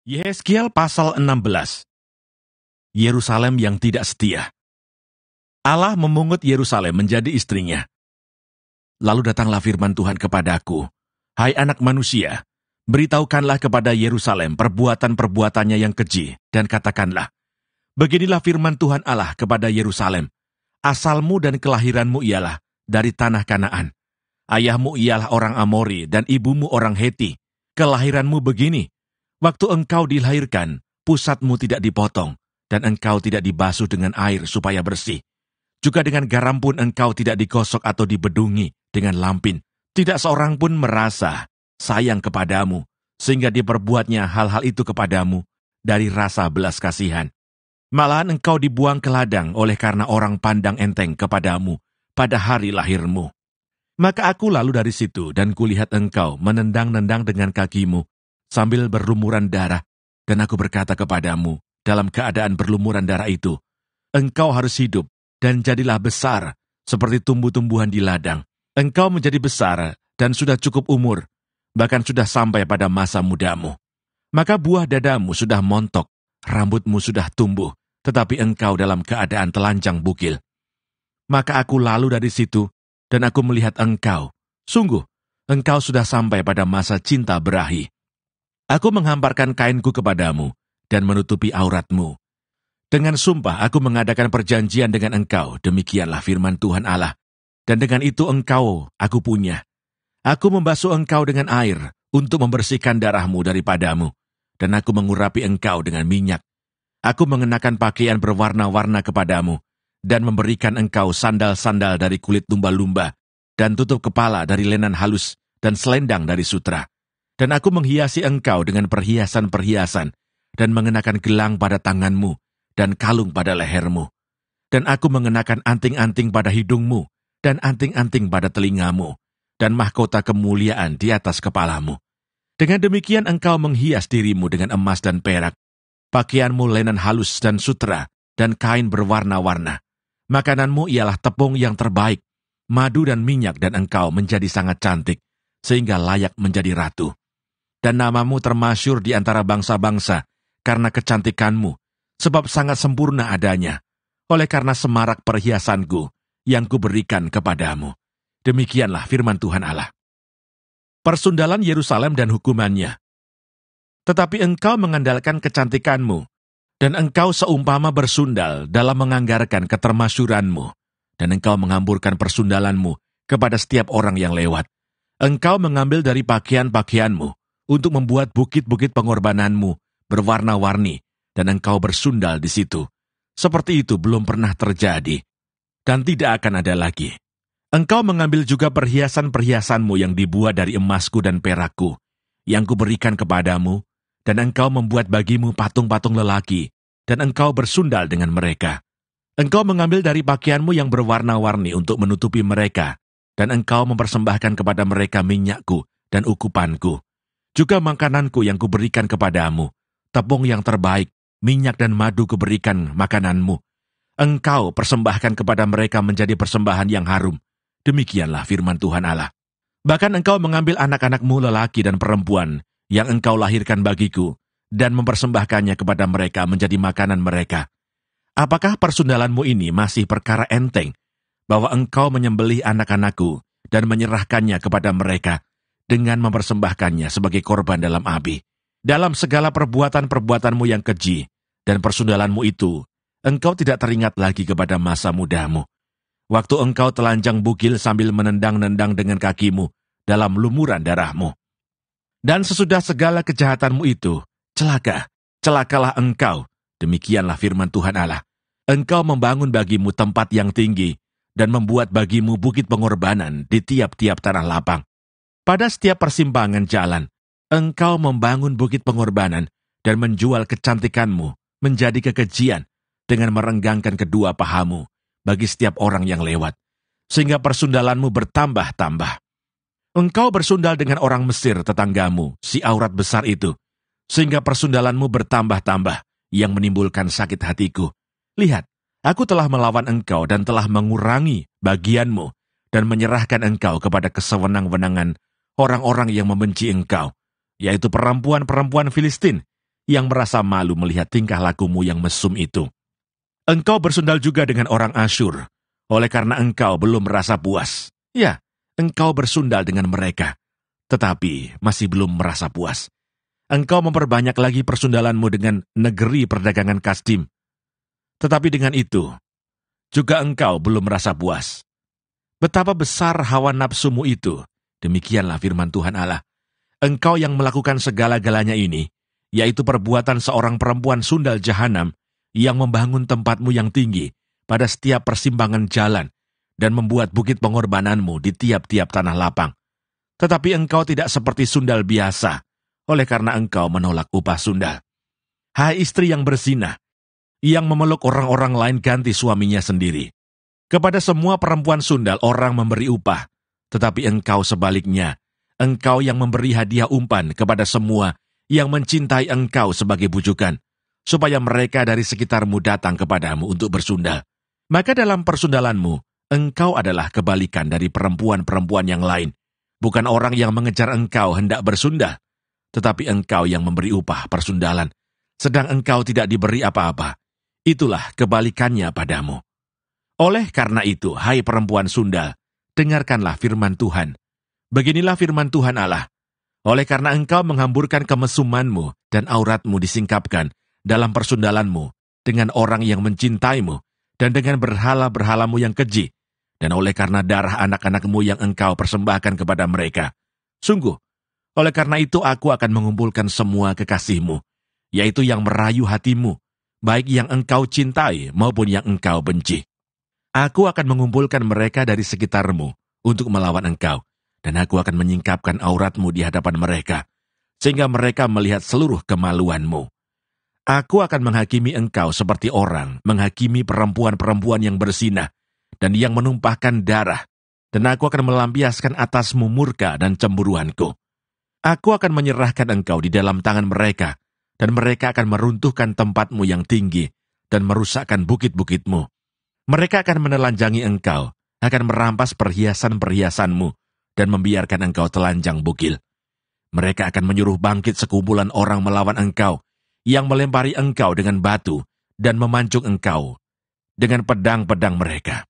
Yehezkiel pasal 16. Yerusalem yang tidak setia. Allah memungut Yerusalem menjadi istrinya. Lalu datanglah firman Tuhan kepadaku, "Hai anak manusia, beritahukanlah kepada Yerusalem perbuatan-perbuatannya yang keji, dan katakanlah, beginilah firman Tuhan Allah kepada Yerusalem, asalmu dan kelahiranmu ialah dari tanah Kanaan. Ayahmu ialah orang Amori dan ibumu orang Heti. Kelahiranmu begini, waktu engkau dilahirkan, pusatmu tidak dipotong, dan engkau tidak dibasuh dengan air supaya bersih. Juga dengan garam pun engkau tidak digosok atau dibedungi dengan lampin. Tidak seorang pun merasa sayang kepadamu, sehingga diperbuatnya hal-hal itu kepadamu dari rasa belas kasihan. Malahan engkau dibuang ke ladang oleh karena orang pandang enteng kepadamu pada hari lahirmu. Maka aku lalu dari situ, dan kulihat engkau menendang-nendang dengan kakimu, sambil berlumuran darah, dan aku berkata kepadamu, dalam keadaan berlumuran darah itu, engkau harus hidup, dan jadilah besar, seperti tumbuh-tumbuhan di ladang. Engkau menjadi besar, dan sudah cukup umur, bahkan sudah sampai pada masa mudamu. Maka buah dadamu sudah montok, rambutmu sudah tumbuh, tetapi engkau dalam keadaan telanjang bugil. Maka aku lalu dari situ, dan aku melihat engkau. Sungguh, engkau sudah sampai pada masa cinta berahi. Aku menghamparkan kainku kepadamu, dan menutupi auratmu. Dengan sumpah aku mengadakan perjanjian dengan engkau, demikianlah firman Tuhan Allah. Dan dengan itu engkau, aku punya. Aku membasuh engkau dengan air, untuk membersihkan darahmu daripadamu. Dan aku mengurapi engkau dengan minyak. Aku mengenakan pakaian berwarna-warna kepadamu, dan memberikan engkau sandal-sandal dari kulit lumba-lumba, dan tutup kepala dari lenan halus, dan selendang dari sutra. Dan aku menghiasi engkau dengan perhiasan-perhiasan, dan mengenakan gelang pada tanganmu, dan kalung pada lehermu. Dan aku mengenakan anting-anting pada hidungmu, dan anting-anting pada telingamu, dan mahkota kemuliaan di atas kepalamu. Dengan demikian engkau menghias dirimu dengan emas dan perak, pakaianmu lenan halus dan sutra, dan kain berwarna-warna. Makananmu ialah tepung yang terbaik, madu dan minyak, dan engkau menjadi sangat cantik, sehingga layak menjadi ratu. Dan namamu termasyur di antara bangsa-bangsa, karena kecantikanmu, sebab sangat sempurna adanya, oleh karena semarak perhiasanku, yang kuberikan kepadamu. Demikianlah firman Tuhan Allah. Persundalan Yerusalem dan hukumannya. Tetapi engkau mengandalkan kecantikanmu, dan engkau seumpama bersundal dalam menganggarkan ketermasyuranmu, dan engkau menghamburkan persundalanmu kepada setiap orang yang lewat. Engkau mengambil dari pakaian-pakaianmu untuk membuat bukit-bukit pengorbananmu berwarna-warni, dan engkau bersundal di situ. Seperti itu belum pernah terjadi, dan tidak akan ada lagi. Engkau mengambil juga perhiasan-perhiasanmu yang dibuat dari emasku dan perakku, yang kuberikan kepadamu, dan engkau membuat bagimu patung-patung lelaki, dan engkau bersundal dengan mereka. Engkau mengambil dari pakaianmu yang berwarna-warni untuk menutupi mereka, dan engkau mempersembahkan kepada mereka minyakku dan ukupanku. Juga makananku yang kuberikan kepadamu, tepung yang terbaik, minyak dan madu kuberikan makananmu. Engkau persembahkan kepada mereka menjadi persembahan yang harum. Demikianlah firman Tuhan Allah. Bahkan engkau mengambil anak-anakmu lelaki dan perempuan, yang engkau lahirkan bagiku, dan mempersembahkannya kepada mereka menjadi makanan mereka. Apakah persundalanmu ini masih perkara enteng, bahwa engkau menyembelih anak-anakku, dan menyerahkannya kepada mereka, dengan mempersembahkannya sebagai korban dalam api? Dalam segala perbuatan-perbuatanmu yang keji, dan persundalanmu itu, engkau tidak teringat lagi kepada masa mudamu. Waktu engkau telanjang bugil sambil menendang-nendang dengan kakimu, dalam lumuran darahmu. Dan sesudah segala kejahatanmu itu, celakalah engkau, demikianlah firman Tuhan Allah. Engkau membangun bagimu tempat yang tinggi, dan membuat bagimu bukit pengorbanan di tiap-tiap tanah lapang. Pada setiap persimpangan jalan, engkau membangun bukit pengorbanan, dan menjual kecantikanmu menjadi kekejian, dengan merenggangkan kedua pahamu bagi setiap orang yang lewat, sehingga persundalanmu bertambah-tambah. Engkau bersundal dengan orang Mesir tetanggamu, si aurat besar itu, sehingga persundalanmu bertambah-tambah, yang menimbulkan sakit hatiku. Lihat, aku telah melawan engkau dan telah mengurangi bagianmu, dan menyerahkan engkau kepada kesewenang-wenangan orang-orang yang membenci engkau, yaitu perempuan-perempuan Filistin, yang merasa malu melihat tingkah lakumu yang mesum itu. Engkau bersundal juga dengan orang Asyur, oleh karena engkau belum merasa puas. Ya, engkau bersundal dengan mereka, tetapi masih belum merasa puas. Engkau memperbanyak lagi persundalanmu dengan negeri perdagangan Kasdim. Tetapi dengan itu, juga engkau belum merasa puas. Betapa besar hawa nafsumu itu, demikianlah firman Tuhan Allah. Engkau yang melakukan segala-galanya ini, yaitu perbuatan seorang perempuan sundal jahanam yang membangun tempatmu yang tinggi pada setiap persimpangan jalan dan membuat bukit pengorbananmu di tiap-tiap tanah lapang. Tetapi engkau tidak seperti sundal biasa, oleh karena engkau menolak upah sundal. Hai istri yang berzina, yang memeluk orang-orang lain ganti suaminya sendiri. Kepada semua perempuan sundal orang memberi upah, tetapi engkau sebaliknya, engkau yang memberi hadiah umpan kepada semua yang mencintai engkau sebagai bujukan, supaya mereka dari sekitarmu datang kepadamu untuk bersundal. Maka dalam persundalanmu, engkau adalah kebalikan dari perempuan-perempuan yang lain, bukan orang yang mengejar engkau hendak bersundal, tetapi engkau yang memberi upah persundalan, sedang engkau tidak diberi apa-apa. Itulah kebalikannya padamu. Oleh karena itu, hai perempuan sundal, dengarkanlah firman Tuhan. Beginilah firman Tuhan Allah. Oleh karena engkau menghamburkan kemesumanmu dan auratmu disingkapkan dalam persundalanmu dengan orang yang mencintaimu dan dengan berhala-berhalamu yang keji, dan oleh karena darah anak-anakmu yang engkau persembahkan kepada mereka. Sungguh, oleh karena itu aku akan mengumpulkan semua kekasihmu, yaitu yang merayu hatimu, baik yang engkau cintai maupun yang engkau benci. Aku akan mengumpulkan mereka dari sekitarmu untuk melawan engkau, dan aku akan menyingkapkan auratmu di hadapan mereka, sehingga mereka melihat seluruh kemaluanmu. Aku akan menghakimi engkau seperti orang menghakimi perempuan-perempuan yang berzina, dan yang menumpahkan darah, dan aku akan melampiaskan atasmu murka dan cemburuanku. Aku akan menyerahkan engkau di dalam tangan mereka, dan mereka akan meruntuhkan tempatmu yang tinggi, dan merusakkan bukit-bukitmu. Mereka akan menelanjangi engkau, akan merampas perhiasan-perhiasanmu, dan membiarkan engkau telanjang bugil. Mereka akan menyuruh bangkit sekumpulan orang melawan engkau, yang melempari engkau dengan batu, dan memancung engkau dengan pedang-pedang mereka.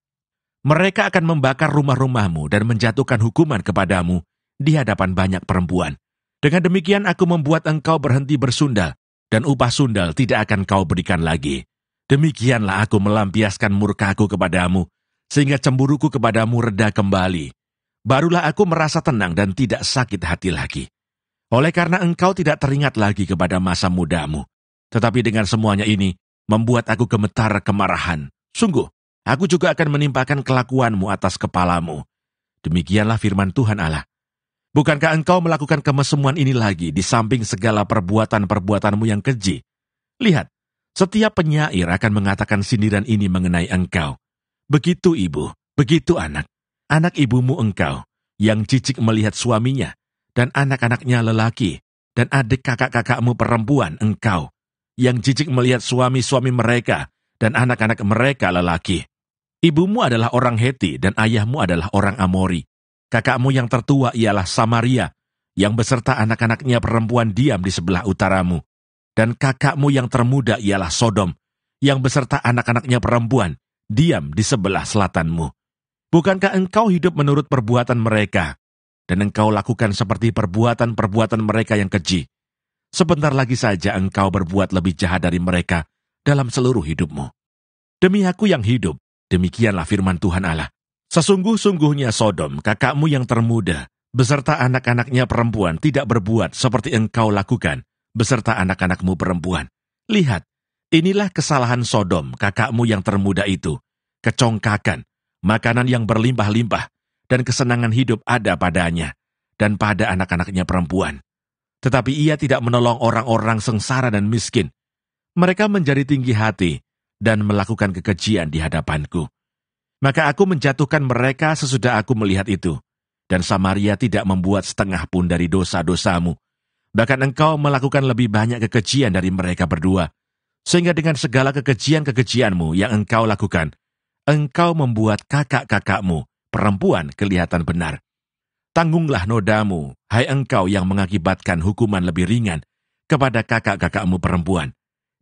Mereka akan membakar rumah-rumahmu dan menjatuhkan hukuman kepadamu di hadapan banyak perempuan. Dengan demikian aku membuat engkau berhenti bersundal, dan upah sundal tidak akan kau berikan lagi. Demikianlah aku melampiaskan murkaku kepadamu, sehingga cemburuku kepadamu reda kembali. Barulah aku merasa tenang dan tidak sakit hati lagi. Oleh karena engkau tidak teringat lagi kepada masa mudamu. Tetapi dengan semuanya ini, membuat aku gemetar kemarahan. Sungguh, aku juga akan menimpakan kelakuanmu atas kepalamu. Demikianlah firman Tuhan Allah. Bukankah engkau melakukan kemesuman ini lagi di samping segala perbuatan-perbuatanmu yang keji? Lihat, setiap penyair akan mengatakan sindiran ini mengenai engkau. Begitu ibu, begitu anak. Anak ibumu engkau, yang jijik melihat suaminya, dan anak-anaknya lelaki, dan adik kakak-kakakmu perempuan engkau, yang jijik melihat suami-suami mereka, dan anak-anak mereka lelaki. Ibumu adalah orang Heti, dan ayahmu adalah orang Amori. Kakakmu yang tertua ialah Samaria, yang beserta anak-anaknya perempuan diam di sebelah utaramu. Dan kakakmu yang termuda ialah Sodom, yang beserta anak-anaknya perempuan diam di sebelah selatanmu. Bukankah engkau hidup menurut perbuatan mereka, dan engkau lakukan seperti perbuatan-perbuatan mereka yang keji? Sebentar lagi saja engkau berbuat lebih jahat dari mereka dalam seluruh hidupmu. Demi aku yang hidup, demikianlah firman Tuhan Allah. Sesungguh-sungguhnya Sodom, kakakmu yang termuda, beserta anak-anaknya perempuan tidak berbuat seperti engkau lakukan, beserta anak-anakmu perempuan. Lihat, inilah kesalahan Sodom, kakakmu yang termuda itu. Kecongkakan, makanan yang berlimpah-limpah, dan kesenangan hidup ada padanya, dan pada anak-anaknya perempuan. Tetapi ia tidak menolong orang-orang sengsara dan miskin. Mereka menjadi tinggi hati, dan melakukan kekejian di hadapanku. Maka aku menjatuhkan mereka sesudah aku melihat itu, dan Samaria tidak membuat setengah pun dari dosa-dosamu. Bahkan engkau melakukan lebih banyak kekejian dari mereka berdua, sehingga dengan segala kekejian-kekejianmu yang engkau lakukan, engkau membuat kakak-kakakmu perempuan kelihatan benar. Tanggunglah nodamu, hai engkau yang mengakibatkan hukuman lebih ringan, kepada kakak-kakakmu perempuan.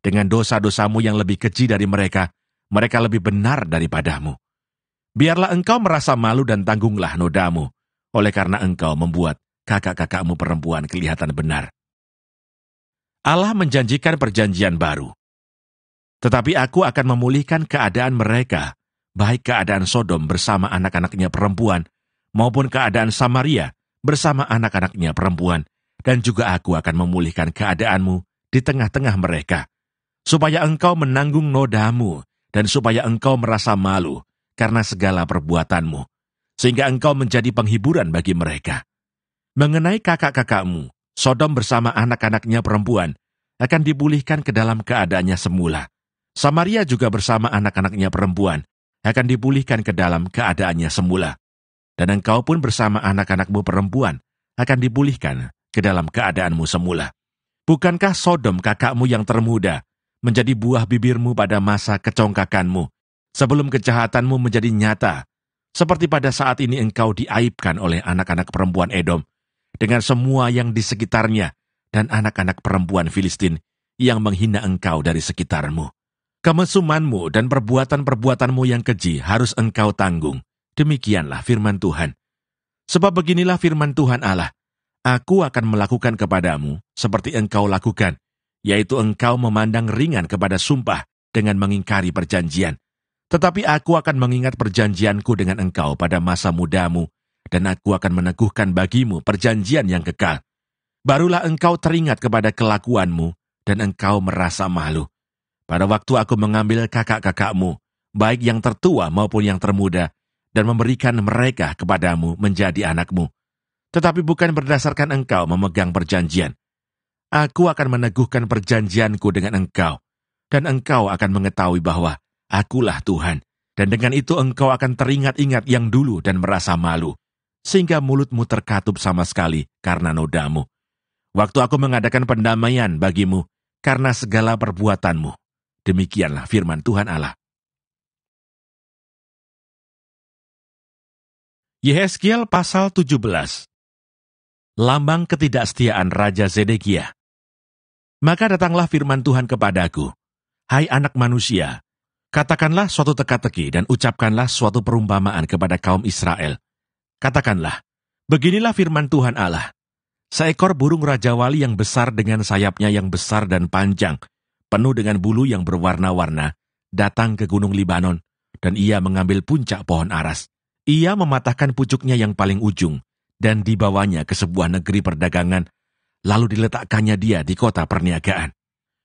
Dengan dosa-dosamu yang lebih keji dari mereka, mereka lebih benar daripadamu. Biarlah engkau merasa malu dan tanggunglah nodamu, oleh karena engkau membuat kakak-kakakmu perempuan kelihatan benar. Allah menjanjikan perjanjian baru. Tetapi aku akan memulihkan keadaan mereka, baik keadaan Sodom bersama anak-anaknya perempuan, maupun keadaan Samaria bersama anak-anaknya perempuan, dan juga aku akan memulihkan keadaanmu di tengah-tengah mereka, supaya engkau menanggung nodamu, dan supaya engkau merasa malu karena segala perbuatanmu, sehingga engkau menjadi penghiburan bagi mereka. Mengenai kakak-kakakmu, Sodom bersama anak-anaknya perempuan akan dipulihkan ke dalam keadaannya semula. Samaria juga bersama anak-anaknya perempuan akan dipulihkan ke dalam keadaannya semula. Dan engkau pun bersama anak-anakmu perempuan akan dipulihkan ke dalam keadaanmu semula. Bukankah Sodom kakakmu yang termuda menjadi buah bibirmu pada masa kecongkakanmu, sebelum kejahatanmu menjadi nyata, seperti pada saat ini engkau diaibkan oleh anak-anak perempuan Edom, dengan semua yang di sekitarnya, dan anak-anak perempuan Filistin yang menghina engkau dari sekitarmu. Kemesumanmu dan perbuatan-perbuatanmu yang keji harus engkau tanggung. Demikianlah firman Tuhan. Sebab beginilah firman Tuhan Allah, aku akan melakukan kepadamu seperti engkau lakukan, yaitu engkau memandang ringan kepada sumpah dengan mengingkari perjanjian. Tetapi aku akan mengingat perjanjianku dengan engkau pada masa mudamu, dan aku akan meneguhkan bagimu perjanjian yang kekal. Barulah engkau teringat kepada kelakuanmu, dan engkau merasa malu. Pada waktu aku mengambil kakak-kakakmu, baik yang tertua maupun yang termuda, dan memberikan mereka kepadamu menjadi anakmu. Tetapi bukan berdasarkan engkau memegang perjanjian. Aku akan meneguhkan perjanjianku dengan engkau, dan engkau akan mengetahui bahwa akulah Tuhan, dan dengan itu engkau akan teringat-ingat yang dulu dan merasa malu, sehingga mulutmu terkatup sama sekali karena nodamu. Waktu aku mengadakan pendamaian bagimu karena segala perbuatanmu. Demikianlah firman Tuhan Allah. Yehezkiel pasal 17. Lambang ketidaksetiaan Raja Zedekia. Maka datanglah firman Tuhan kepadaku, hai anak manusia, katakanlah suatu teka-teki dan ucapkanlah suatu perumpamaan kepada kaum Israel. Katakanlah, beginilah firman Tuhan Allah. Seekor burung rajawali yang besar dengan sayapnya yang besar dan panjang, penuh dengan bulu yang berwarna-warna, datang ke gunung Libanon, dan ia mengambil puncak pohon aras. Ia mematahkan pucuknya yang paling ujung, dan dibawanya ke sebuah negeri perdagangan, lalu diletakkannya dia di kota perniagaan.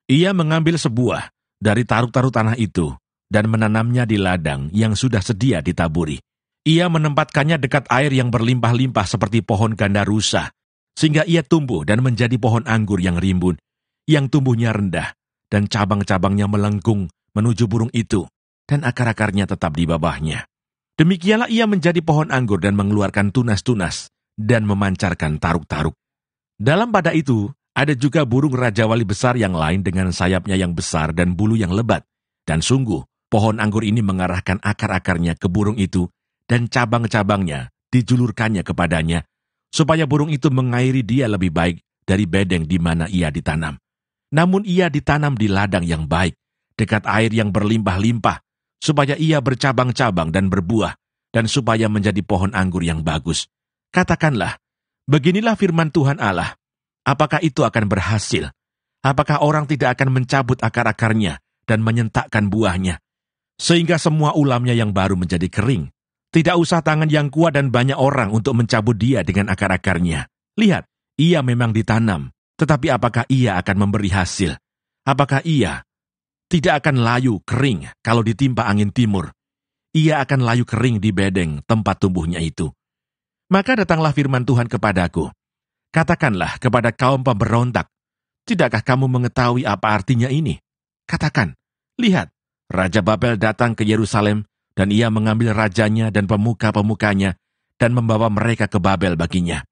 Ia mengambil sebuah dari taruk-taruk tanah itu, dan menanamnya di ladang yang sudah sedia ditaburi. Ia menempatkannya dekat air yang berlimpah-limpah seperti pohon gandarusa, sehingga ia tumbuh dan menjadi pohon anggur yang rimbun, yang tumbuhnya rendah, dan cabang-cabangnya melengkung menuju burung itu, dan akar-akarnya tetap di bawahnya. Demikianlah ia menjadi pohon anggur dan mengeluarkan tunas-tunas, dan memancarkan taruk-taruk. Dalam pada itu, ada juga burung rajawali besar yang lain dengan sayapnya yang besar dan bulu yang lebat, dan sungguh, pohon anggur ini mengarahkan akar-akarnya ke burung itu, dan cabang-cabangnya dijulurkannya kepadanya, supaya burung itu mengairi dia lebih baik dari bedeng di mana ia ditanam. Namun ia ditanam di ladang yang baik, dekat air yang berlimpah-limpah, supaya ia bercabang-cabang dan berbuah, dan supaya menjadi pohon anggur yang bagus. Katakanlah, beginilah firman Tuhan Allah, apakah itu akan berhasil? Apakah orang tidak akan mencabut akar-akarnya dan menyentakkan buahnya, sehingga semua ulamnya yang baru menjadi kering? Tidak usah tangan yang kuat dan banyak orang untuk mencabut dia dengan akar-akarnya. Lihat, ia memang ditanam, tetapi apakah ia akan memberi hasil? Apakah ia tidak akan layu kering kalau ditimpa angin timur? Ia akan layu kering di bedeng tempat tumbuhnya itu. Maka datanglah firman Tuhan kepadaku. Katakanlah kepada kaum pemberontak, tidakkah kamu mengetahui apa artinya ini? Katakan, lihat, Raja Babel datang ke Yerusalem, dan ia mengambil rajanya dan pemuka-pemukanya, dan membawa mereka ke Babel baginya.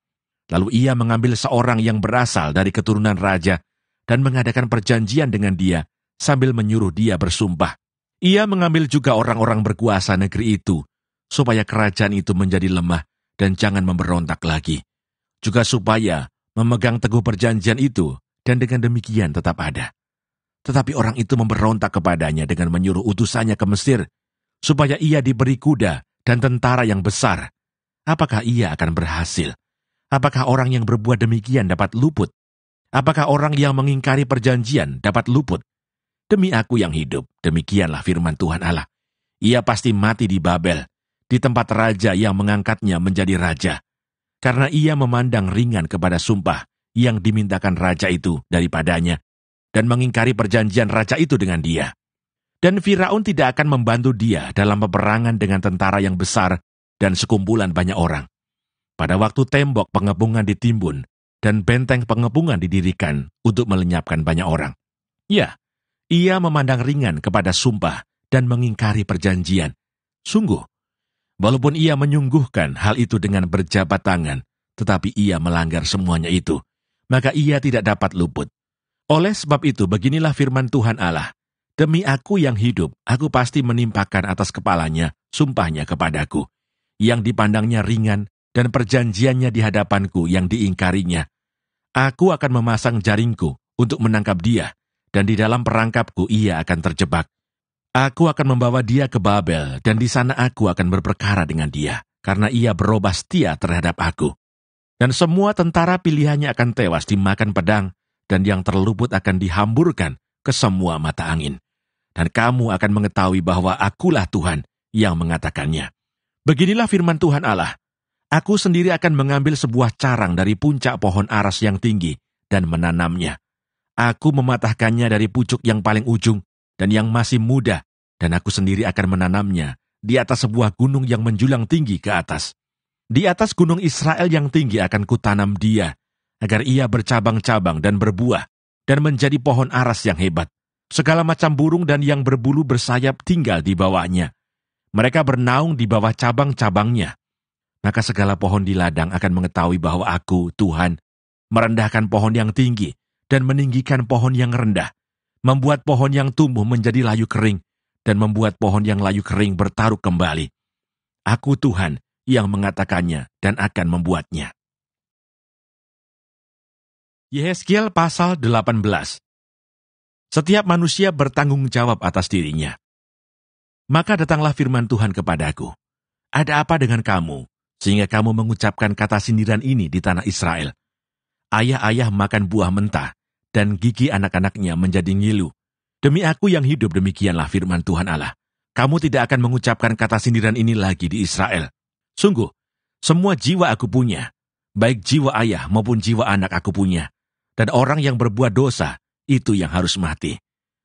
Lalu ia mengambil seorang yang berasal dari keturunan raja, dan mengadakan perjanjian dengan dia, sambil menyuruh dia bersumpah. Ia mengambil juga orang-orang berkuasa negeri itu, supaya kerajaan itu menjadi lemah, dan jangan memberontak lagi. Juga supaya memegang teguh perjanjian itu, dan dengan demikian tetap ada. Tetapi orang itu memberontak kepadanya dengan menyuruh utusannya ke Mesir, supaya ia diberi kuda dan tentara yang besar. Apakah ia akan berhasil? Apakah orang yang berbuat demikian dapat luput? Apakah orang yang mengingkari perjanjian dapat luput? Demi aku yang hidup, demikianlah firman Tuhan Allah. Ia pasti mati di Babel, di tempat raja yang mengangkatnya menjadi raja. Karena ia memandang ringan kepada sumpah yang dimintakan raja itu daripadanya, dan mengingkari perjanjian raja itu dengan dia. Dan Firaun tidak akan membantu dia dalam peperangan dengan tentara yang besar dan sekumpulan banyak orang. Pada waktu tembok pengepungan ditimbun dan benteng pengepungan didirikan untuk melenyapkan banyak orang. Ya, ia memandang ringan kepada sumpah dan mengingkari perjanjian. Sungguh, walaupun ia menyungguhkan hal itu dengan berjabat tangan, tetapi ia melanggar semuanya itu, maka ia tidak dapat luput. Oleh sebab itu, beginilah firman Tuhan Allah. Demi aku yang hidup, aku pasti menimpakan atas kepalanya sumpahnya kepadaku, yang dipandangnya ringan, dan perjanjiannya di hadapanku yang diingkarinya. Aku akan memasang jaringku untuk menangkap dia, dan di dalam perangkapku ia akan terjebak. Aku akan membawa dia ke Babel, dan di sana aku akan berperkara dengan dia, karena ia berubah setia terhadap aku. Dan semua tentara pilihannya akan tewas dimakan pedang, dan yang terluput akan dihamburkan ke semua mata angin. Dan kamu akan mengetahui bahwa akulah Tuhan yang mengatakannya. Beginilah firman Tuhan Allah. Aku sendiri akan mengambil sebuah carang dari puncak pohon aras yang tinggi dan menanamnya. Aku mematahkannya dari pucuk yang paling ujung dan yang masih muda, dan aku sendiri akan menanamnya di atas sebuah gunung yang menjulang tinggi ke atas. Di atas gunung Israel yang tinggi akan kutanam dia, agar ia bercabang-cabang dan berbuah, dan menjadi pohon aras yang hebat. Segala macam burung dan yang berbulu bersayap tinggal di bawahnya. Mereka bernaung di bawah cabang-cabangnya. Maka segala pohon di ladang akan mengetahui bahwa aku, Tuhan, merendahkan pohon yang tinggi dan meninggikan pohon yang rendah, membuat pohon yang tumbuh menjadi layu kering, dan membuat pohon yang layu kering bertaruh kembali. Aku Tuhan yang mengatakannya dan akan membuatnya. Yehezkiel pasal 18. Setiap manusia bertanggung jawab atas dirinya. Maka datanglah firman Tuhan kepadaku. Ada apa dengan kamu, sehingga kamu mengucapkan kata sindiran ini di tanah Israel? Ayah-ayah makan buah mentah, dan gigi anak-anaknya menjadi ngilu. Demi aku yang hidup, demikianlah firman Tuhan Allah. Kamu tidak akan mengucapkan kata sindiran ini lagi di Israel. Sungguh, semua jiwa aku punya, baik jiwa ayah maupun jiwa anak aku punya. Dan orang yang berbuat dosa, itu yang harus mati.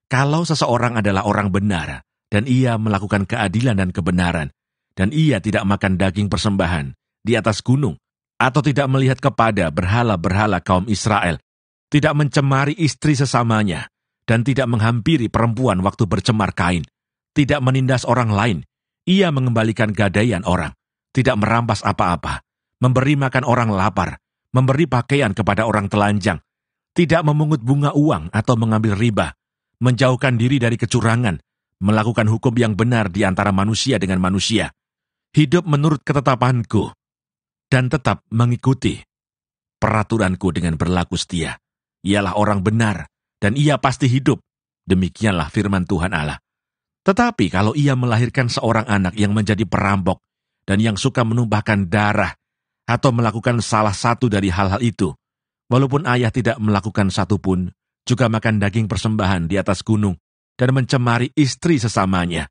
Kalau seseorang adalah orang benar, dan ia melakukan keadilan dan kebenaran, dan ia tidak makan daging persembahan di atas gunung, atau tidak melihat kepada berhala-berhala kaum Israel, tidak mencemari istri sesamanya, dan tidak menghampiri perempuan waktu bercemar kain, tidak menindas orang lain, ia mengembalikan gadaian orang, tidak merampas apa-apa, memberi makan orang lapar, memberi pakaian kepada orang telanjang, tidak memungut bunga uang atau mengambil riba, menjauhkan diri dari kecurangan, melakukan hukum yang benar di antara manusia dengan manusia, hidup menurut ketetapanku, dan tetap mengikuti peraturanku dengan berlaku setia. Ialah orang benar, dan ia pasti hidup. Demikianlah firman Tuhan Allah. Tetapi kalau ia melahirkan seorang anak yang menjadi perampok, dan yang suka menumpahkan darah, atau melakukan salah satu dari hal-hal itu, walaupun ayah tidak melakukan satu pun, juga makan daging persembahan di atas gunung, dan mencemari istri sesamanya,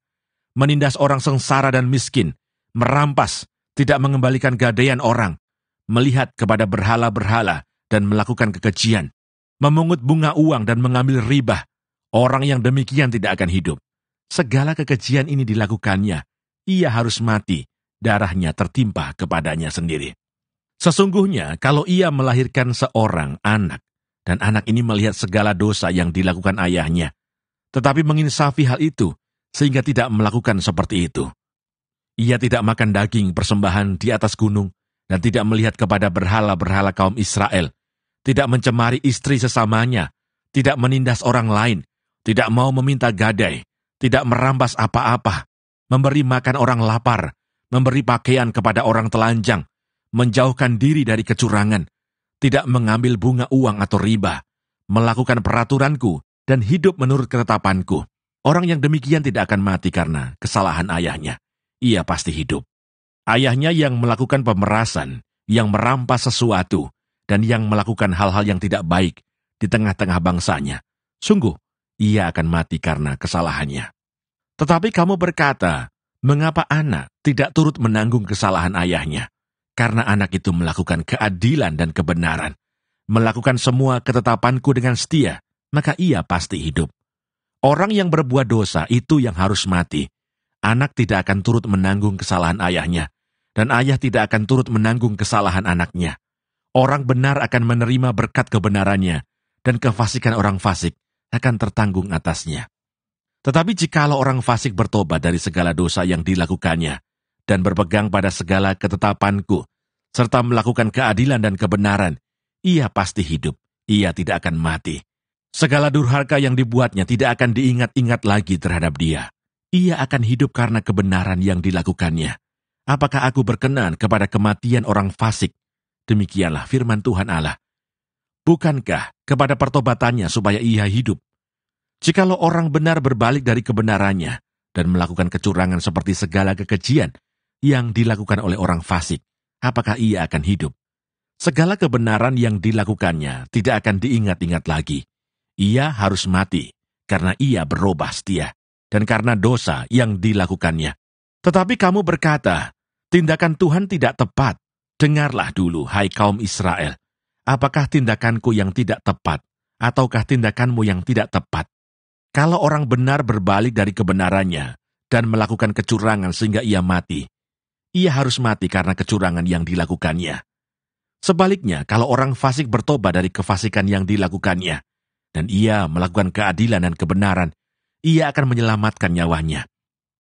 menindas orang sengsara dan miskin, merampas, tidak mengembalikan gadaian orang, melihat kepada berhala-berhala dan melakukan kekejian, memungut bunga uang dan mengambil riba, orang yang demikian tidak akan hidup. Segala kekejian ini dilakukannya, ia harus mati, darahnya tertimpa kepadanya sendiri. Sesungguhnya kalau ia melahirkan seorang anak, dan anak ini melihat segala dosa yang dilakukan ayahnya, tetapi menginsafi hal itu, sehingga tidak melakukan seperti itu. Ia tidak makan daging persembahan di atas gunung, dan tidak melihat kepada berhala-berhala kaum Israel, tidak mencemari istri sesamanya, tidak menindas orang lain, tidak mau meminta gadai, tidak merampas apa-apa, memberi makan orang lapar, memberi pakaian kepada orang telanjang, menjauhkan diri dari kecurangan, tidak mengambil bunga uang atau riba, melakukan peraturanku, dan hidup menurut ketetapanku. Orang yang demikian tidak akan mati karena kesalahan ayahnya. Ia pasti hidup. Ayahnya yang melakukan pemerasan, yang merampas sesuatu, dan yang melakukan hal-hal yang tidak baik di tengah-tengah bangsanya. Sungguh, ia akan mati karena kesalahannya. Tetapi kamu berkata, mengapa anak tidak turut menanggung kesalahan ayahnya? Karena anak itu melakukan keadilan dan kebenaran, melakukan semua ketetapanku dengan setia, maka ia pasti hidup. Orang yang berbuat dosa itu yang harus mati. Anak tidak akan turut menanggung kesalahan ayahnya, dan ayah tidak akan turut menanggung kesalahan anaknya. Orang benar akan menerima berkat kebenarannya, dan kefasikan orang fasik akan tertanggung atasnya. Tetapi jikalau orang fasik bertobat dari segala dosa yang dilakukannya, dan berpegang pada segala ketetapanku, serta melakukan keadilan dan kebenaran, ia pasti hidup, ia tidak akan mati. Segala durhaka yang dibuatnya tidak akan diingat-ingat lagi terhadap dia. Ia akan hidup karena kebenaran yang dilakukannya. Apakah aku berkenan kepada kematian orang fasik? Demikianlah firman Tuhan Allah. Bukankah kepada pertobatannya supaya ia hidup? Jikalau orang benar berbalik dari kebenarannya dan melakukan kecurangan seperti segala kekejian yang dilakukan oleh orang fasik, apakah ia akan hidup? Segala kebenaran yang dilakukannya tidak akan diingat-ingat lagi. Ia harus mati karena ia berubah setia dan karena dosa yang dilakukannya. Tetapi kamu berkata, tindakan Tuhan tidak tepat. Dengarlah dulu, hai kaum Israel. Apakah tindakanku yang tidak tepat, ataukah tindakanmu yang tidak tepat? Kalau orang benar berbalik dari kebenarannya dan melakukan kecurangan sehingga ia mati, ia harus mati karena kecurangan yang dilakukannya. Sebaliknya, kalau orang fasik bertobat dari kefasikan yang dilakukannya, dan ia melakukan keadilan dan kebenaran, ia akan menyelamatkan nyawanya.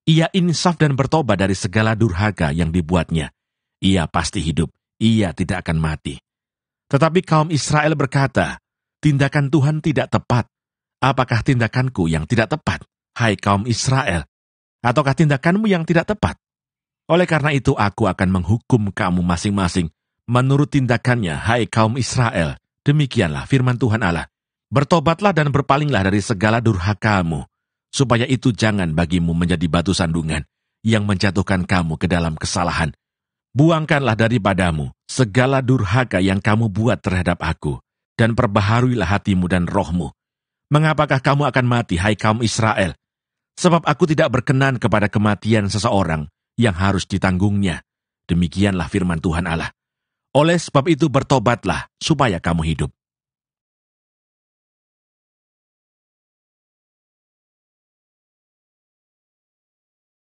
Ia insaf dan bertobat dari segala durhaka yang dibuatnya. Ia pasti hidup, ia tidak akan mati. Tetapi kaum Israel berkata, tindakan Tuhan tidak tepat. Apakah tindakanku yang tidak tepat, hai kaum Israel? Ataukah tindakanmu yang tidak tepat? Oleh karena itu aku akan menghukum kamu masing-masing menurut tindakannya, hai kaum Israel. Demikianlah firman Tuhan Allah. Bertobatlah dan berpalinglah dari segala durhakamu, supaya itu jangan bagimu menjadi batu sandungan yang menjatuhkan kamu ke dalam kesalahan. Buangkanlah daripadamu segala durhaka yang kamu buat terhadap aku, dan perbaharuilah hatimu dan rohmu. Mengapakah kamu akan mati, hai kaum Israel? Sebab aku tidak berkenan kepada kematian seseorang yang harus ditanggungnya. Demikianlah firman Tuhan Allah. Oleh sebab itu bertobatlah supaya kamu hidup.